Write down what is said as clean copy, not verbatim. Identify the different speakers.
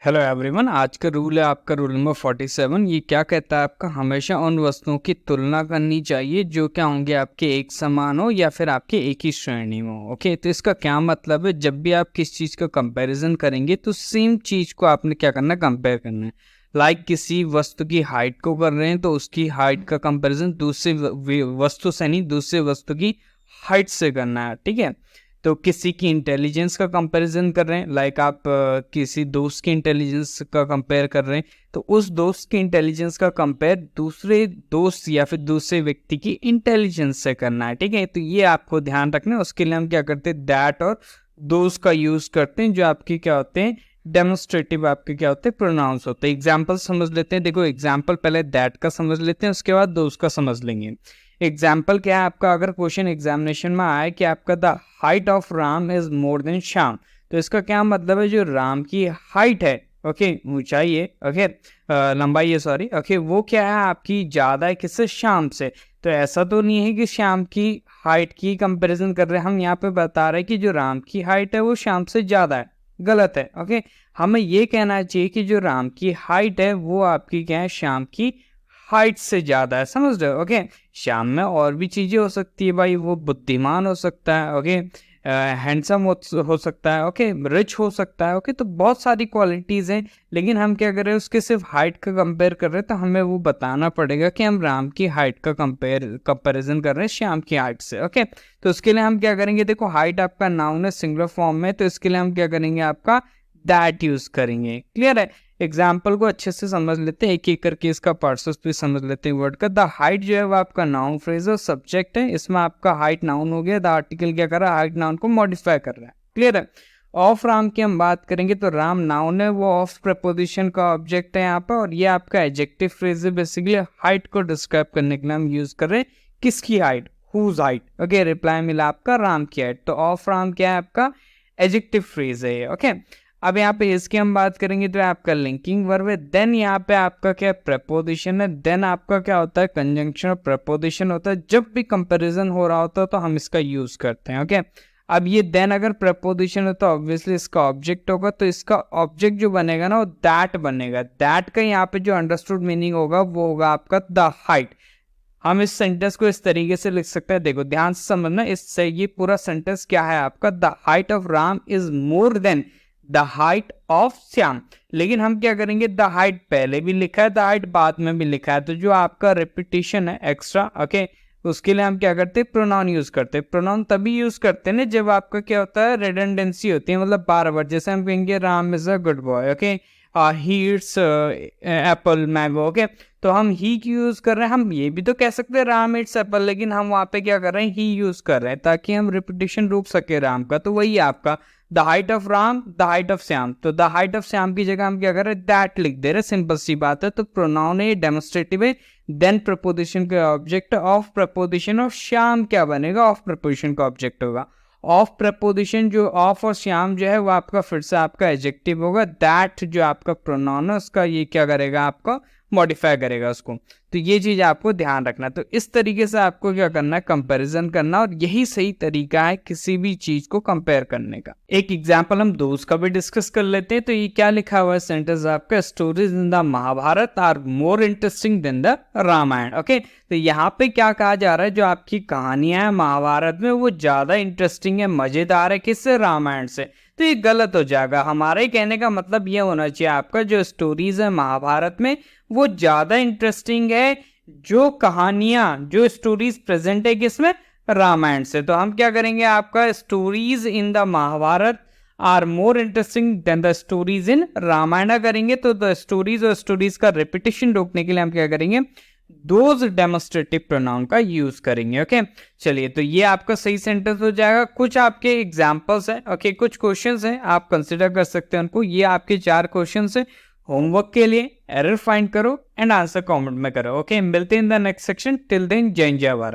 Speaker 1: Hello everyone, आज का rule है आपका रूल नंबर 47। ये क्या कहता है आपका, हमेशा उन वस्तुओं की तुलना करनी चाहिए जो क्या होंगे आपके एक समान हो या फिर आपके एक ही श्रेणी में हो। ओके, तो इसका क्या मतलब है, जब भी आप किस चीज़ का कंपैरिजन करेंगे तो सेम चीज़ को आपने क्या करना है, कंपेयर करना है। लाइक किसी वस्तु की हाइट को कर रहे हैं तो उसकी हाइट का कंपैरिजन दूसरी वस्तु से नहीं, दूसरे वस्तु की हाइट से करना है। ठीक है, तो किसी की इंटेलिजेंस का कंपैरिजन कर रहे हैं, लाइक आप किसी दोस्त की इंटेलिजेंस का कंपेयर कर रहे हैं तो उस दोस्त की इंटेलिजेंस का कंपेयर दूसरे दोस्त या फिर दूसरे व्यक्ति की इंटेलिजेंस से करना है। ठीक है, तो ये आपको ध्यान रखना है। उसके लिए हम क्या करते हैं, दैट और दोस्त का यूज करते हैं, जो आपके क्या होते हैं, डेमोन्स्ट्रेटिव आपके क्या होते हैं, प्रोनाउंस होते हैं। एग्जाम्पल समझ लेते हैं। देखो एग्जाम्पल पहले दैट का समझ लेते हैं, उसके बाद दोस्त का समझ लेंगे। एग्जाम्पल क्या है आपका, अगर क्वेश्चन एग्जामिनेशन में आए कि आपका the height of Ram is more than Shyam, तो इसका क्या मतलब है, जो राम की हाइट है, ओके, ऊंचाई है, ओके, लंबाई है, सॉरी, ओके, वो क्या है आपकी ज्यादा है किससे, श्याम से। तो ऐसा तो नहीं है कि श्याम की हाइट की कंपैरिजन कर रहे हैं, हम यहाँ पे बता रहे हैं कि जो राम की हाइट है वो श्याम से ज्यादा है। गलत है। ओके, हमें ये कहना चाहिए कि जो राम की हाइट है वो आपकी क्या है, श्याम की हाइट से ज्यादा है। समझ रहे हो? ओके, श्याम में और भी चीजें हो सकती है भाई, वो बुद्धिमान हो सकता है, ओके, हैंडसम हो सकता है, ओके, रिच हो सकता है, ओके, तो बहुत सारी क्वालिटीज हैं। लेकिन हम क्या कर रहे हैं, उसके सिर्फ हाइट का कंपेयर कर रहे हैं, तो हमें वो बताना पड़ेगा कि हम राम की हाइट का कंपेरिजन कर रहे हैं श्याम की हाइट से। ओके, तो उसके लिए हम क्या करेंगे, देखो हाइट आपका नाउन है सिंगुलर फॉर्म में, तो इसके लिए हम क्या करेंगे, आपका दैट यूज करेंगे। क्लियर है? एग्जाम्पल को अच्छे से समझ लेते हैं, एक एक करके इसका पार्ट्स भी समझ लेते हैं वर्ड का। द हाइट जो है वो आपका नाउन फ्रेज और सब्जेक्ट है, इसमें आपका हाइट नाउन हो गया, द आर्टिकल क्या कर रहा है, हाइट नाउन को मॉडिफाई कर रहा है। क्लियर है? ऑफ राम की हम बात करेंगे तो राम नाउन है, वो ऑफ प्रपोजिशन का ऑब्जेक्ट है यहाँ पर, और ये आपका एडजेक्टिव फ्रेज है, बेसिकली हाइट को डिस्क्राइब करने के लिए हम यूज कर रहे हैं। किसकी height, whose height. Okay, reply मिला आपका राम की हाइट, तो ऑफ राम क्या है आपका, एडजेक्टिव फ्रेज है। ओके, अब यहाँ पे इसकी हम बात करेंगे तो आपका लिंकिंग वर्ब है, देन यहाँ पे आपका क्या प्रपोजिशन है, देन आपका क्या होता है, कंजंक्शन और प्रपोजिशन होता है। जब भी कंपैरिजन हो रहा होता है तो हम इसका यूज करते हैं। ओके, अब ये देन अगर प्रपोजिशन है तो ऑब्वियसली इसका ऑब्जेक्ट होगा, तो इसका ऑब्जेक्ट जो बनेगा ना वो दैट बनेगा। दैट का यहाँ पे जो अंडरस्टूड मीनिंग होगा वो होगा आपका द हाइट। हम इस सेंटेंस को इस तरीके से लिख सकते हैं, देखो ध्यान से समझना, इससे ये पूरा सेंटेंस क्या है आपका, the height of Ram is more than the height of Shyam. लेकिन हम क्या करेंगे, द हाइट पहले भी लिखा है, द हाइट बाद में भी लिखा है, तो जो आपका रिपीटिशन है एक्स्ट्रा, ओके, उसके लिए हम क्या करते हैं, प्रोनाउन यूज करते हैं। प्रोनाउन तभी यूज करते हैं ना जब आपका क्या होता है, रिडंडेंसी होती है, मतलब बार बार, जैसे हम कहेंगे Ram is a good boy, okay, he eats Apple mango, okay, तो हम ही की यूज कर रहे हैं। हम ये भी तो कह सकते हैं राम इट्स एप्पल, लेकिन हम वहां पे क्या कर रहे हैं, ही यूज कर रहे हैं ताकि हम रिपीटिशन रोक सके राम का। तो वही आपका the height of Ram, the height of Shyam, तो द हाइट ऑफ श्याम की जगह हम क्या कर रहे हैं, दैट लिख दे रहे हैं, सिंपल सी बात है। तो प्रोनाउन है, डेमोन्स्ट्रेटिव है, देन प्रपोजिशन का object, of preposition of Shyam क्या बनेगा, ऑफ प्रपोजिशन का ऑब्जेक्ट होगा। ऑफ प्रपोजिशन जो ऑफ और श्याम जो है वो आपका फिर से आपका एडजेक्टिव होगा, दैट जो आपका प्रोनाउन है उसका ये क्या करेगा, आपका मॉडिफाई करेगा उसको। तो ये चीज आपको ध्यान रखना। तो इस तरीके से आपको क्या करना है, कंपैरिजन करना, और यही सही तरीका है किसी भी चीज को कंपेयर करने का। एक एग्जांपल हम दोस्त का भी डिस्कस कर लेते हैं। तो ये क्या लिखा हुआ है सेंटेंस आपका, stories in the Mahabharata are more interesting than the Ramayana. Okay, तो यहाँ पे क्या कहा जा रहा है, जो आपकी कहानियां हैं महाभारत में वो ज्यादा इंटरेस्टिंग है, मजेदार है, किससे, रामायण से। तो ये गलत हो जाएगा। हमारे कहने का मतलब ये होना चाहिए, आपका जो स्टोरीज है महाभारत में वो ज्यादा इंटरेस्टिंग है, जो कहानियां, जो स्टोरीज प्रेजेंट है किसमें, रामायण से। तो हम क्या करेंगे, आपका stories in the Mahabharata are more interesting than the stories in Ramayana करेंगे। तो द स्टोरीज और स्टोरीज का रिपीटिशन रोकने के लिए हम क्या करेंगे, दोज डेमोन्स्ट्रेटिव प्रोनाउन का यूज करेंगे। ओके, चलिए, तो ये आपका सही सेंटेंस हो जाएगा। कुछ आपके एग्जांपल्स है, ओके, कुछ क्वेश्चंस हैं, आप कंसिडर कर सकते हैं उनको। ये आपके 4 क्वेश्चंस है होमवर्क के लिए। एरर फाइंड करो एंड आंसर कमेंट में करो। ओके, मिलते हैं in the next section. Till then, जय हिंद, जय भारत।